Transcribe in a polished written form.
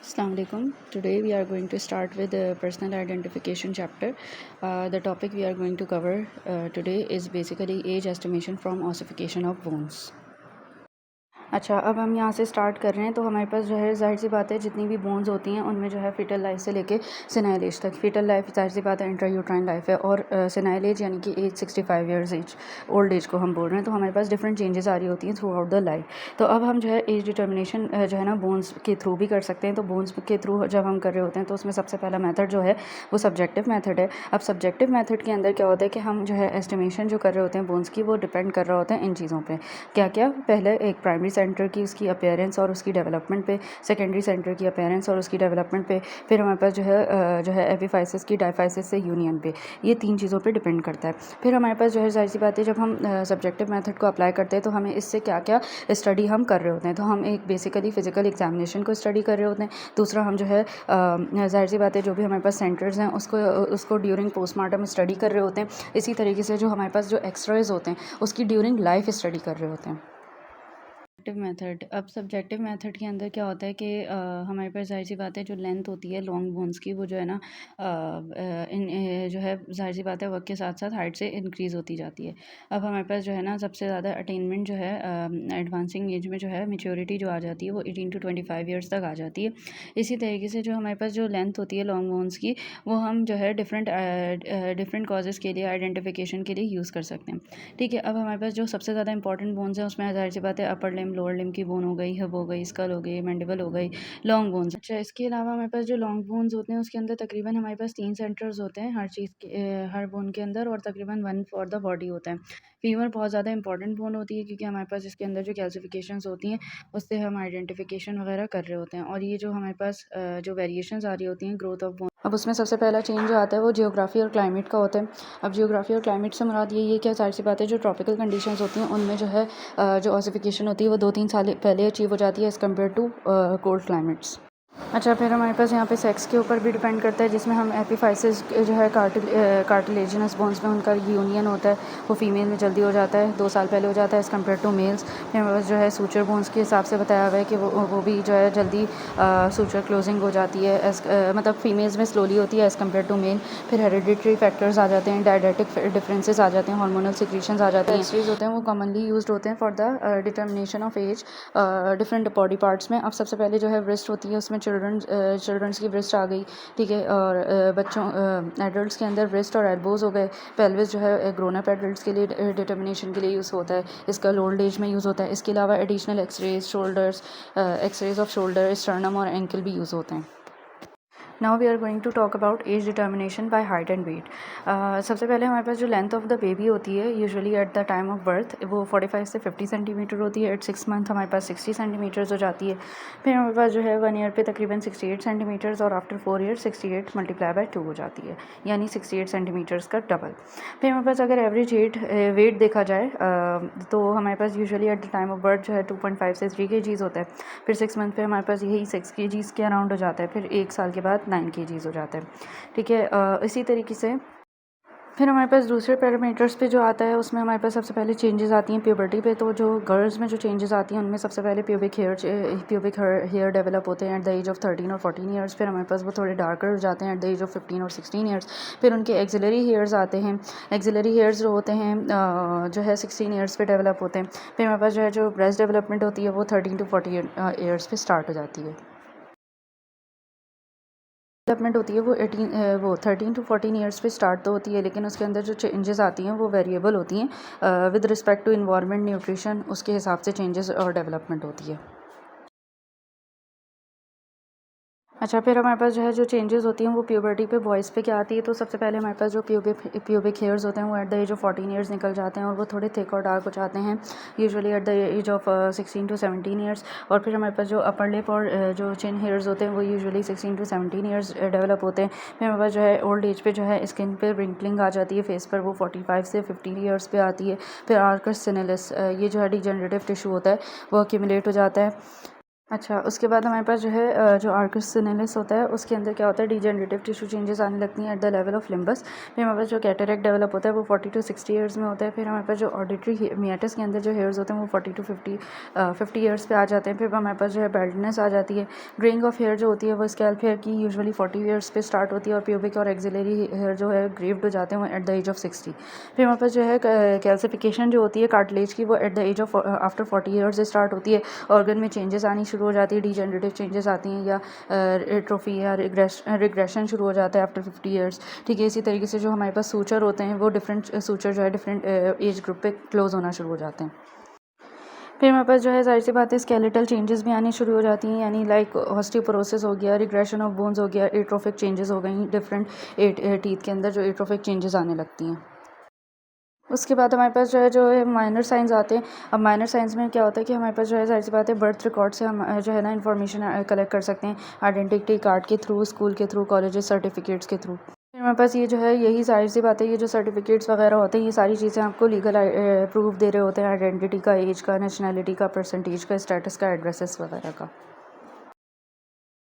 Assalamu alaikum. Today we are going to start with the personal identification chapter. The topic we are going to cover today is basically age estimation from ossification of bones. अच्छा, अब हम यहाँ से start कर रहे हैं। तो हमारे पास जो है ज़ाहिर सी बात है जितनी भी बोन्स होती हैं उनमें जो है फीटल लाइफ से लेके सेनाइल एज तक। फीटल लाइफ ज़ाहिर सी बात है इंट्रायूट्राइन लाइफ है, और सेनाइल एज यानी कि age 65 years age, old age को हम बोल रहे हैं। तो हमारे पास डिफरेंट चेंजेस आ रही होती हैं थ्रू आउट द लाइफ। तो अब हम जो है एज डिटर्मिनेशन जो है ना बोन्स के थ्रू भी कर सकते हैं। तो बोन्स के थ्रू जब हम कर रहे होते हैं तो उसमें सबसे पहला मेथड जो है वो सब्जेक्टिव मेथड है। अब सब्जेक्टिव मेथड के अंदर क्या होता है कि हम जो है एस्टिमेशन जो कर रहे होते हैं बोन्स की, वो डिपेंड कर रहा होता है इन चीज़ों पर। क्या क्या? पहले एक प्राइमरी सेंटर की उसकी अपीयरेंस और उसकी डेवलपमेंट पे, सेकेंडरी सेंटर की अपीयरेंस और उसकी डेवलपमेंट पे, फिर हमारे पास जो है एपिफाइसिस की डायफाइसिस से यूनियन पे। ये तीन चीज़ों पे डिपेंड करता है। फिर हमारे पास जो है जाहिर सी बात है जब हम सब्जेक्टिव मेथड को अप्लाई करते हैं तो हमें इससे क्या क्या स्टडी हम कर रहे होते हैं। तो हम एक बेसिकली फिजिकल एग्जामिनेशन को स्टडी कर रहे होते हैं। दूसरा हम जो है जाहिर सी बात है जो भी हमारे पास सेंटर्स हैं उसको ड्यूरिंग पोस्टमार्टम स्टडी कर रहे होते हैं। इसी तरीके से जो हमारे पास जो एक्सरेज होते हैं उसकी ड्यूरिंग लाइफ स्टडी कर रहे होते हैं। मेथड, अब सब्जेक्टिव मेथड के अंदर क्या होता है कि हमारे पास जाहिर सी बात है जो लेंथ होती है लॉन्ग बोन्स की, वो जो है ना जो है जाहिर सी बात है वक्त के साथ साथ हाइट से इंक्रीज़ होती जाती है। अब हमारे पास जो है ना सबसे ज़्यादा अटेनमेंट जो है एडवांसिंग एज में जो है मेच्योरिटी जो आ जाती है वो 18 to 25 ईयर्स तक आ जाती है। इसी तरीके से जो हमारे पास जो लेंथ होती है लॉन्ग बोन्स की, वो हम जो है डिफरेंट कॉजेज़ के लिए आइडेंटिफिकेशन के लिए यूज़ कर सकते हैं। ठीक है, अब हमारे पास जो सबसे ज़्यादा इंपॉर्टेंट बोन्स हैं उसमें जाहिर सी बात है अपर लिम, लोअर लिम की बोन हो गई, हिप हो गई, स्कल हो गई, मैंडिबल हो गई, लॉन्ग बोन्स। अच्छा, इसके अलावा हमारे पास जो लॉन्ग बोन्स होते हैं उसके अंदर तकरीबन हमारे पास 3 सेंटर्स होते हैं हर चीज़ के हर बोन के अंदर, और तकरीबन 1 फॉर द बॉडी होता है। फीमर बहुत ज़्यादा इंपॉर्टेंट बोन होती है क्योंकि हमारे पास इसके अंदर जो कैल्सिफिकेशंस होती हैं उससे हम आइडेंटिफिकेशन वगैरह कर रहे होते हैं। और ये जो हमारे पास जो वेरिएशंस आ रही होती हैं ग्रोथ ऑफ बोन, अब उसमें सबसे पहला चेंज जो आता है वो जियोग्राफी और क्लाइमेट का होता है। अब जियोग्राफी और क्लाइमेट से मुराद ये है कि जाहिर सी बात है जो ट्रॉपिकल कंडीशंस होती हैं उनमें जो है जो ऑसिफिकेशन होती है वो 2-3 साल पहले अचीव हो जाती है as compare to cold climates. अच्छा, फिर हमारे पास यहाँ पे सेक्स के ऊपर भी डिपेंड करता है, जिसमें हम एपिफाइसिस जो है कार्टिलेजिनस बोन्स में उनका यूनियन होता है, वो फीमेल में जल्दी हो जाता है, 2 साल पहले हो जाता है एज़ कम्पेयर टू मेल्स। फिर हमारे पास जो है सूचर बोन्स के हिसाब से बताया हुआ है कि वो भी जो है जल्दी सूचर क्लोजिंग हो जाती है मतलब फीमेल्स में स्लोली होती है एज़ कम्पेयर टू मेल। फिर हेरिडिटरी फैक्टर्स आ जाते हैं, डायडेटिक डिफरेंसेस आ जाते हैं, हार्मोनल सिक्रीशंस आ जाते हैं। एक्सरेज होते हैं वो कॉमनली यूज्ड होते हैं for the determination of age different body parts में। अब सबसे पहले जो है ब्रेस्ट होती है, उसमें चिल्ड्रंस की ब्रेस्ट आ गई, ठीक है, और बच्चों एडल्ट्स के अंदर ब्रेस्ट और एल्बोज हो गए। पेल्विस जो है ग्रोन अप एडल्ट्स के लिए डिटर्मिनेशन के लिए यूज़ होता है, इसका ओल्ड एज में यूज़ होता है। इसके अलावा additional X-rays of shoulder, sternum और एंकल भी यूज़ होते हैं। Now we are going to talk about age determination by height and weight. सबसे पहले हमारे पास जो लेंथ ऑफ द बेबी होती है usually at the time of birth वो 45 से 50 सेंटीमीटर होती है। एट 6 मंथ हमारे पास 60 सेंटीमीटर्स हो जाती है। फिर हमारे पास जो है 1 ईयर पे तकरीबन 68 सेंटीमीटर्स, और आफ्टर 4 ईयर 68 मल्टीप्लाई बाय 2 हो जाती है, यानी 68 सेंटीमीटर्स का डबल। फिर हमारे पास अगर एवरेज वेट देखा जाए तो हमारे पास usually at the time of birth जो है 2.5 से 3 kgs होता है। फिर 6 मंथ पे हमारे पास यही 6 kgs के अराउंड हो जाता है। फिर 1 साल के बाद 9 kgs हो जाता है, ठीक है। इसी तरीके से फिर हमारे पास दूसरे पैरामीटर्स पे जो आता है उसमें हमारे पास सबसे पहले चेंजेस आती हैं प्यूबर्टी पे। तो जो गर्ल्स में जो चेंजेस आती हैं उनमें सबसे पहले प्यूबिक हेयर डेवलप होते हैं एट द एज ऑफ 13 और 14 ईयर्स। फिर हमारे पास वो थोड़े डार्कर हो जाते हैं एट द एज ऑफ 15 और 16 ईयर्स। फिर उनके एक्सिलरी हेयर्स आते हैं। एक्सिलरी हेयर्स जो होते हैं जो है 16 ईयर्स पे डेवलप होते हैं। फिर हमारे पास जो है जो ब्रेस्ट डेवलपमेंट होती है वो 13 to 40 ईयर्स पे स्टार्ट हो जाती है। डेवलपमेंट होती है वो 13 to 14 ईयर्स पे स्टार्ट तो होती है, लेकिन उसके अंदर जो चेंजेस आती हैं वो वेरिएबल होती हैं with respect to environment, nutrition, उसके हिसाब से चेंजेस और डेवलपमेंट होती है। अच्छा, फिर हमारे पास जो है जो चेंजेस होती हैं वो प्यूबर्टी पे बॉयज़ पे क्या आती है। तो सबसे पहले हमारे पास जो प्यूबिक हेयर्स होते हैं वो at the age of 14 years निकल जाते हैं, और वो थोड़े थिक और डार्क हो जाते हैं usually at the age of 16 to 17 years. और फिर हमारे पास जो अपर लिप और जो चिन हेयर्स होते हैं वो यूजुअली 16 to 17 ईयर्स डेवलप होते हैं। फिर हमारे पास जो है ओल्ड एज पे जो है स्किन पे रिंकलिंग आ जाती है फेस पर, वो 45 से 50 ईयर्स पे आती है। फिर आर्कस सिनेलिस ये जो है डिजेनरेटिव टिश्यू होता है वो एक्यूमुलेट हो जाता है। अच्छा, उसके बाद हमारे पास जो है जो आर्कस सिनेलिस होता है उसके अंदर क्या होता है, डीजेनरेटिव टिश्यू चेंजेस आने लगती हैं at the level of limbs. फिर हमारे पास जो कैटरेक्ट डेवलप होता है वो 40 to 60 ईयर्स में होता है। फिर हमारे पास जो ऑडिटरी मियाटिस के अंदर जो हेयर्स होते हैं वो 40 to 50 ईयर्स पे आ जाते हैं। फिर हमारे पास जो है बेल्डनेस आ जाती है। ग्रेइंग ऑफ हेयर जो होती है वो स्कैल्प हेयर की यूजुअली 40 ईयर्स पे स्टार्ट होती है और प्यूबिक और एक्सिलरी हेयर जो है ग्रेव्ड हो जाते हैं वो एट द एज ऑफ 60। फिर हमारे पास जो है कैल्सिफिकेशन जो होती है कार्टिलेज की वो at the age of after 40 years से स्टार्ट होती है। ऑर्गन में चेंजेस आनी शुरू हो जाती है, डीजेनरेटिव चेंजेस आती हैं या एट्रोफी या रिग्रेशन शुरू हो जाता है आफ्टर 50 ईयर्स। ठीक है, इसी तरीके से जो हमारे पास सूचर होते हैं वो डिफरेंट सूचर जो है डिफरेंट एज ग्रुप पे क्लोज होना शुरू हो जाते हैं। फिर हमारे पास जो है ज़ाहिर सी बात है स्केलेटल चेंजेस भी आनी शुरू हो जाती हैं, यानी लाइक ऑस्टियोपोरोसिस हो गया, रिग्रेशन ऑफ बोन्स हो गया, एट्रोफिक चेंजेस हो गई डिफरेंट टीथ के अंदर जो एट्रोफिक चेंजेस आने लगती हैं। उसके बाद हमारे पास जो है माइनर साइंस आते हैं। अब माइनर साइंस में क्या होता है कि हमारे पास जो है ज़ाहिर सी बात है बर्थ रिकॉर्ड से हम जो है ना इन्फॉर्मेशन कलेक्ट कर सकते हैं, आइडेंटिटी कार्ड के थ्रू, स्कूल के थ्रू, कॉलेजेस सर्टिफिकेट्स के थ्रू। फिर हमारे पास ये जो है यही ज़ाहिर सी बात है, ये जो सर्टिफिकेट्स वगैरह होते हैं ये सारी चीज़ें आपको लीगल प्रूफ दे रहे होते हैं, आइडेंटिटी का, एज का, नेशनैलिटी का, परसेंटेज का, स्टेटस का, एड्रेसेस वगैरह का।